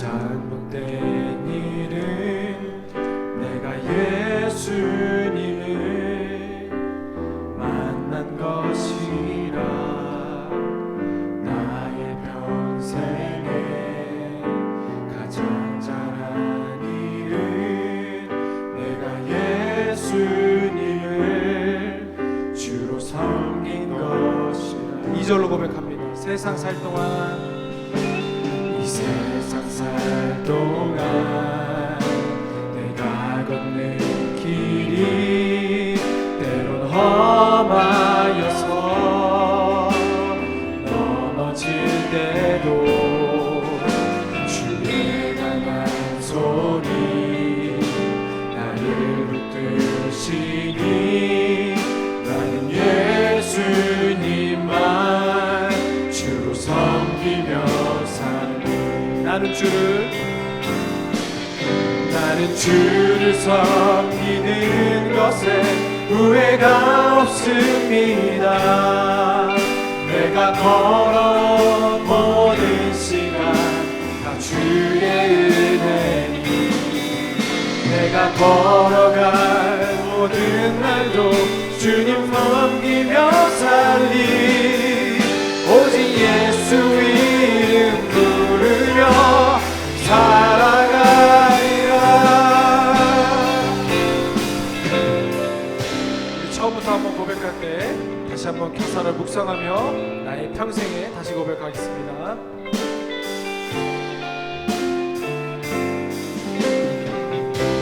잘못된 일은 내가 예수님을 만난 것이라. 나의 평생에 가장 잘한 일은 내가 예수님을 주로 섬긴 것이라. 2절로 고백합니다. 세상 살 동안, 이 세상 살 동안 내가 걷는 길이 때론 험하여서 넘어질 때도 주의 강한 손이 나를 붙드시니 나는 예수님만 주로 섬기며 사는. 나는 주를 섬기는 것에 후회가 없습니다. 내가 걸어온 모든 시간 다 주의 은혜니, 내가 걸어갈 모든 날도 주님 섬기며 살리. 오직 예수 이름 부르며 살아가리라. 우리 처음부터 한번 고백할 때 다시 한번 가사를 묵상하며 나의 평생에 다시 고백하겠습니다.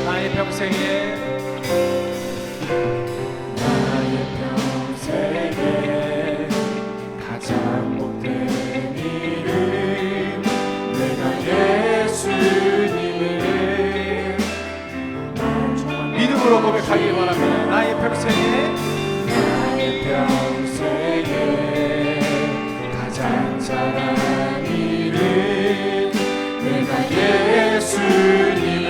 나의 평생에 가장 못된 일은 내가 예수님을 정말 믿음으로 고백하길 바랍니다. 나의 평생에 가장 잘한 일은 내가 예수님을,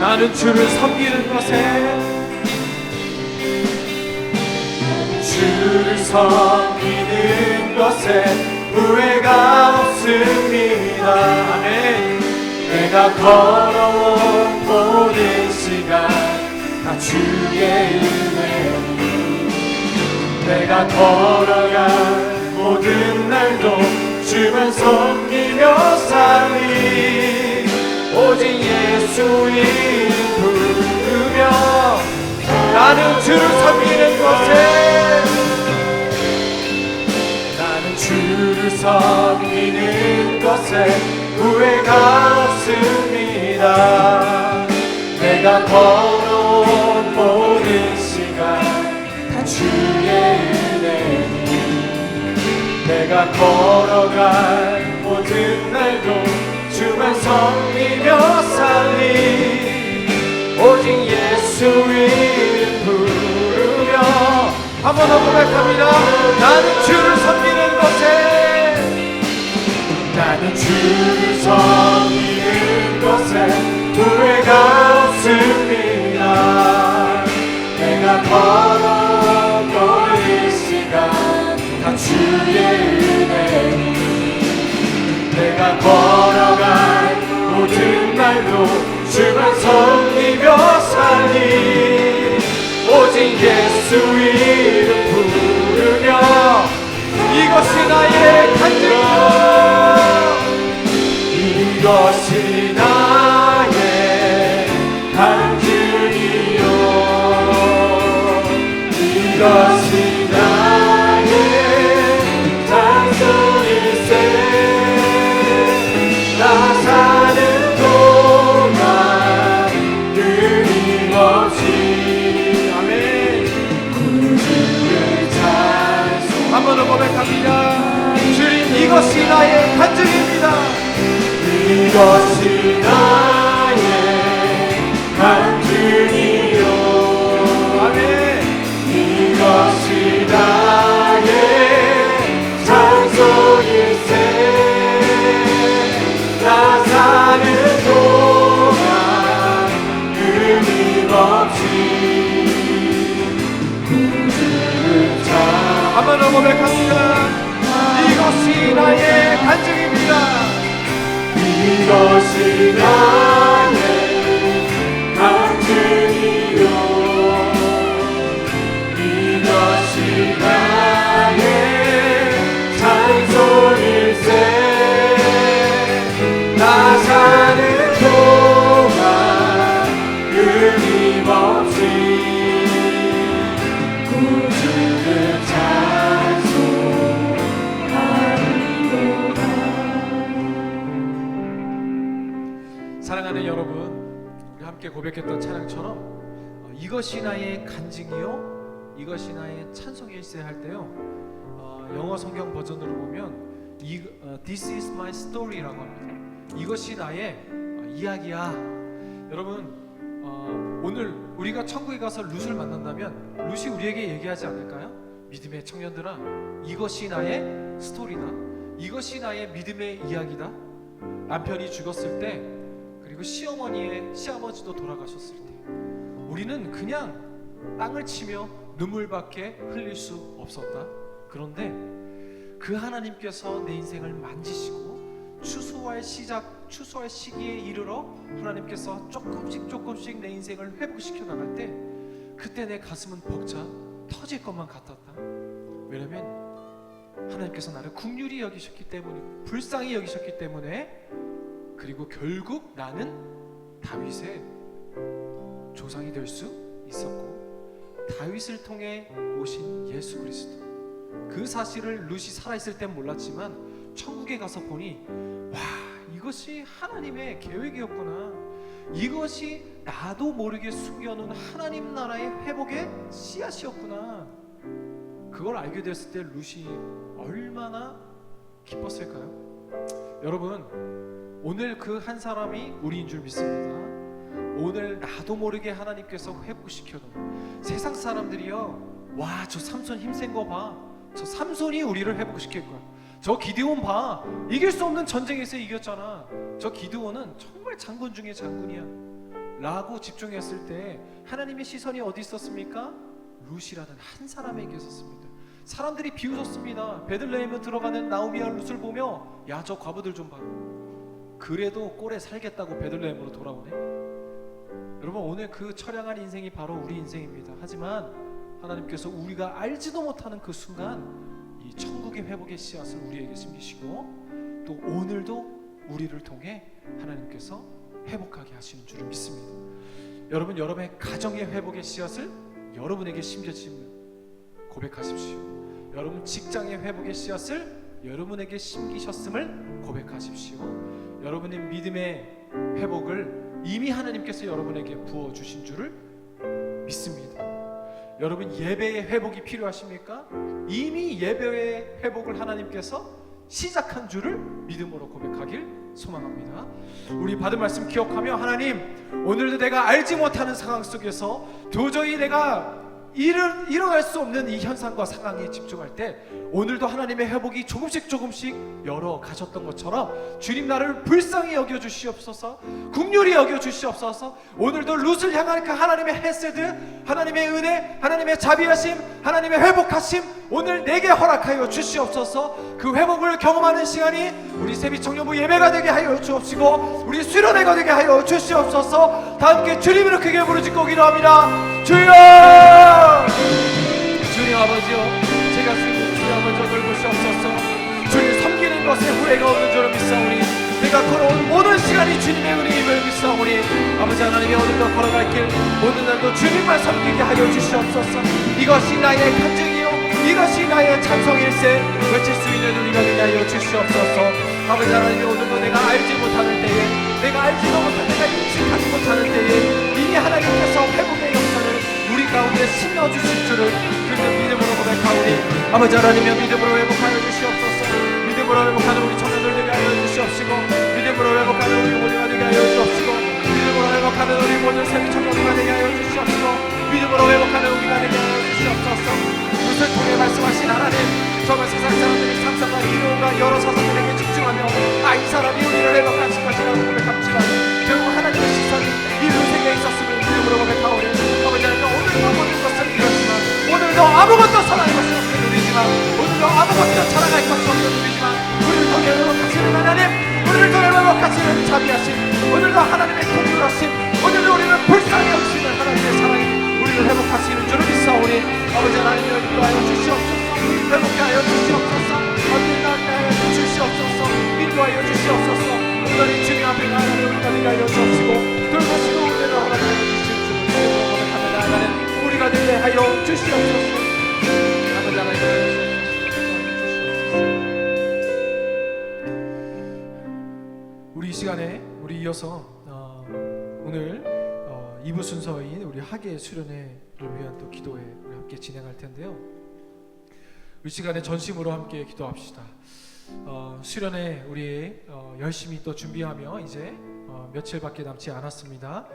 나는 주를 섬기는 것에, 주를 섬기는 것에 후회가 없습니다. 아멘. 내가 걸어온 모든 시간 다 주의 은혜니, 내가 걸어갈 모든 날도 주만 섬기며 살리. 오직 예수 이름 부르며 나는 주를 섬기는 것에, 나는 주를 섬기는 것에 후회가 없습니다. 내가 걸어온 모든 시간 다 주의 은혜니, 내가 걸어갈 모든 날도 주만 섬기며 살리. 오직 예수 이름 부르며 한 번 더 고백합니다. 나는 주를 섬기는 것에, 나는 주를 섬기는 것에 후회가 없습니다. 내가 걸어온 모든 시간 다 주의 은혜니, 내가 걸어갈 모든 날도 주만 섬기며 살리. 오직 예수 이름 부르며 이것이 나의 간증이요, 이것이 나의 간증이요, 이것이 나의 찬송일세. 나 사는 동안 끊임없이 아멘 구주의 찬송 한 번 더 고백합니다. 주님 이것이 나의 간증입니다. 이것이 나의 간증이요, 아멘. 이것이 나의 찬송일세. 나 사는 동안 끊임없이 구주를 한 번 더 고백합니다. 이것이 나의 간증입니다. 나의 간증이요 이것이 나의 찬송일세 나 사는 동안 끊임없이 구주를 찬송하리로다. 사랑하는 여러분, 우리 함께 고백했던 찬양처럼 이것이 나의 간증이요 이것이 나의 찬송일세 할 때요, 영어 성경 버전으로 보면 This is my story라고 합니다. 이것이 나의 이야기야. 여러분, 오늘 우리가 천국에 가서 룻을 만난다면 룻이 우리에게 얘기하지 않을까요? 믿음의 청년들아, 이것이 나의 스토리다. 이것이 나의 믿음의 이야기다. 남편이 죽었을 때, 그리고 시아버지도 돌아가셨을 때, 우리는 그냥 땅을 치며 눈물밖에 흘릴 수 없었다. 그런데 그 하나님께서 내 인생을 만지시고 추수할 시기에 이르러 하나님께서 조금씩 내 인생을 회복시켜 나갈 때, 그때 내 가슴은 벅차 터질 것만 같았다. 왜냐면 하나님께서 나를 긍휼히 여기셨기 때문이고 불쌍히 여기셨기 때문에, 그리고 결국 나는 다윗의 조상이 될 수 있었고, 다윗을 통해 오신 예수 그리스도, 그 사실을 룻이 살아있을 땐 몰랐지만 천국에 가서 보니, 와, 이것이 하나님의 계획이었구나. 이것이 나도 모르게 숨겨놓은 하나님 나라의 회복의 씨앗이었구나. 그걸 알게 됐을 때 룻이 얼마나 기뻤을까요? 여러분, 오늘 그 한 사람이 우리인 줄 믿습니다. 오늘 나도 모르게 하나님께서 회복시켜놓은 세상 사람들이요, 와, 저 삼손 힘센 거 봐. 저 삼손이 우리를 회복시킬 거야. 저 기드온 봐. 이길 수 없는 전쟁에서 이겼잖아. 저 기드온은 정말 장군 중에 장군이야 라고 집중했을 때 하나님의 시선이 어디 있었습니까? 룻이라는 한 사람에게 있었습니다. 사람들이 비웃었습니다. 베들레헴에 들어가는 나오미와 룻을 보며, 야, 저 과부들 좀 봐. 그래도 꼴에 살겠다고 베들레헴으로 돌아오네. 여러분, 오늘 그 처량한 인생이 바로 우리 인생입니다. 하지만 하나님께서 우리가 알지도 못하는 그 순간 이 천국의 회복의 씨앗을 우리에게 심기시고, 또 오늘도 우리를 통해 하나님께서 회복하게 하시는 줄을 믿습니다. 여러분, 여러분의 가정의 회복의 씨앗을 여러분에게 심겨짐을 고백하십시오. 여러분 직장의 회복의 씨앗을 여러분에게 심기셨음을 고백하십시오. 여러분의 믿음의 회복을 이미 하나님께서 여러분에게 부어주신 줄을 믿습니다. 여러분, 예배의 회복이 필요하십니까? 이미 예배의 회복을 하나님께서 시작한 줄을 믿음으로 고백하길 소망합니다. 우리 받은 말씀 기억하며, 하나님, 오늘도 내가 알지 못하는 상황 속에서 도저히 내가 일어날 수 없는 이 현상과 상황에 집중할 때, 오늘도 하나님의 회복이 조금씩 열어 가셨던 것처럼 주님, 나를 불쌍히 여겨 주시옵소서, 긍휼히 여겨 주시옵소서. 오늘도 룻을 향한 그 하나님의 헤세드, 하나님의 은혜, 하나님의 자비하심, 하나님의 회복하심 오늘 내게 허락하여 주시옵소서. 그 회복을 경험하는 시간이 우리 세비청년부 예배가 되게 하여 주옵시고, 우리 수련회가 되게 하여 주시옵소서. 다 함께 주님으로 크게 부르짖고 기도합니다. 주여! 주님 아버지여, 제가 쓰는 주님 아버지여 돌보시옵소서. 주님 섬기는 것에 후회가 없는 줄을 믿사오니, 내가 걸어온 모든 시간이 주님의 은혜임을 믿사오니, 아버지 하나님이 오늘도 걸어갈 길 모든 날도 주님만 섬기게 하여 주시옵소서. 이것이 나의 간증이요 이것이 나의 찬송일세 외칠 수 있는 우리가 되게 하여 주시옵소서. 아버지 하나님이 오늘도 내가 알지 못하는 때에, 내가 알지도 못한, 내가 인식하지 못하는 때에 이미 하나님께서 회복의 역사를 우리 가운데 심어주실 줄을 그는 믿음으로 고백하오니, 아버지 하나님의 믿음으로 회복하여 주시옵소서. 믿음으로 회복하는 우리 청년들 되게 하여 주시옵시고, 믿음으로 회복하는 우리 모두가 되게 하여 주시옵시고, 믿음으로 회복하는 우리 모든 세비 청년들가 되게 하여 주시옵시고, 믿음으로 회복하는 우리가 되게 하여 주시옵소서. 룻을 통해 말씀하신 하나님, 정말 세상 사람들이 상상과 이루어가 여러 사람들에게 집중하며, 이 사람이 우리를 회복하실 것이라고 고백합시다. 결국 하나님의 시선이 이 룻에게 있었음을 믿음으로 고백하오니, 아버지 하나님, 오늘도 모든 것을 이뤘지만, 오늘도 아무것도 선할 것이 없는 우리지만, 오늘도 아무것도 자랑할 것이 없는 우리지만, 우리를 통해 회복하시는 하나님, 우리를 통해 회복하시는 인도하시는 자비하심, 오늘도 하나님의 통솔하심, 오늘도 우리를 불쌍히 여기시는 하나님의 사랑이 우리를 회복하시는 줄을 믿사오니 아버지 하나님을 인도하여 주시옵소서. 회복하여 주시옵소서. 언제나 하여 주시옵소서. 인도하여 주시옵소서. 오늘이 주님 앞에 나아가는 우리가 되게 하여 주옵시고 돌보시고 은혜를 허락하여 주시옵소서. 고백하며 나아가는 우리가 되게 하여 주시옵소서. 아버지 하나님 우리 이 시간에 우리 이어서 오늘 2부 순서인 우리 학예 수련회를 위한 또 기도회 우리 함께 진행할 텐데요. 이 시간에 전심으로 함께 기도합시다. 수련회 우리 열심히 또 준비하며 이제 며칠밖에 남지 않았습니다.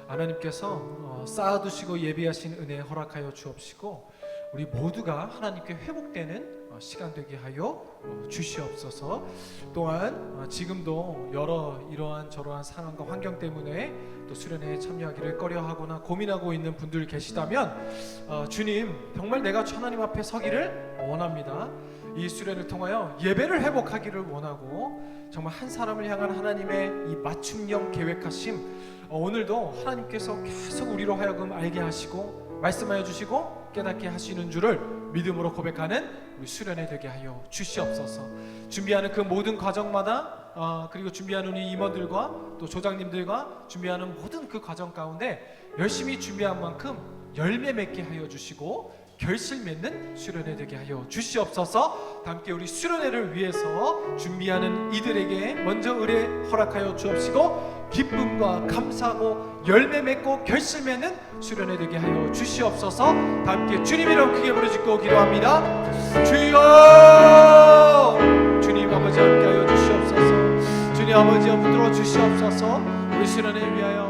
하나님께서 쌓아두시고 예비하신 은혜 허락하여 주옵시고 우리 모두가 하나님께 회복되는 시간 되게 하여 주시옵소서. 또한 지금도 여러 이러한 저러한 상황과 환경 때문에 또 수련회에 참여하기를 꺼려하거나 고민하고 있는 분들 계시다면 주님 정말 내가 하나님 앞에 서기를 원합니다. 이 수련을 통하여 예배를 회복하기를 원하고 정말 한 사람을 향한 하나님의 이 맞춤형 계획하심 오늘도 하나님께서 계속 우리로 하여금 알게 하시고 말씀하여 주시고 깨닫게 하시는 줄을 믿음으로 고백하는 우리 수련회 되게 하여 주시옵소서. 준비하는 그 모든 과정마다 그리고 준비하는 우리 임원들과 또 조장님들과 준비하는 모든 그 과정 가운데 열심히 준비한 만큼 열매 맺게 하여 주시고 결실 맺는 수련회 되게 하여 주시옵소서. 함께 우리 수련회를 위해서 준비하는 이들에게 먼저 의뢰 허락하여 주옵시고 기쁨과 감사하고 열매 맺고 결실 맺는 수련회 되게 하여 주시옵소서. 함께 주님 이름 크게 부르짖고 기도합니다. 주여 주님 아버지 함께 하여 주시옵소서. 주님 아버지 붙들어 주시옵소서. 우리 수련회 위하여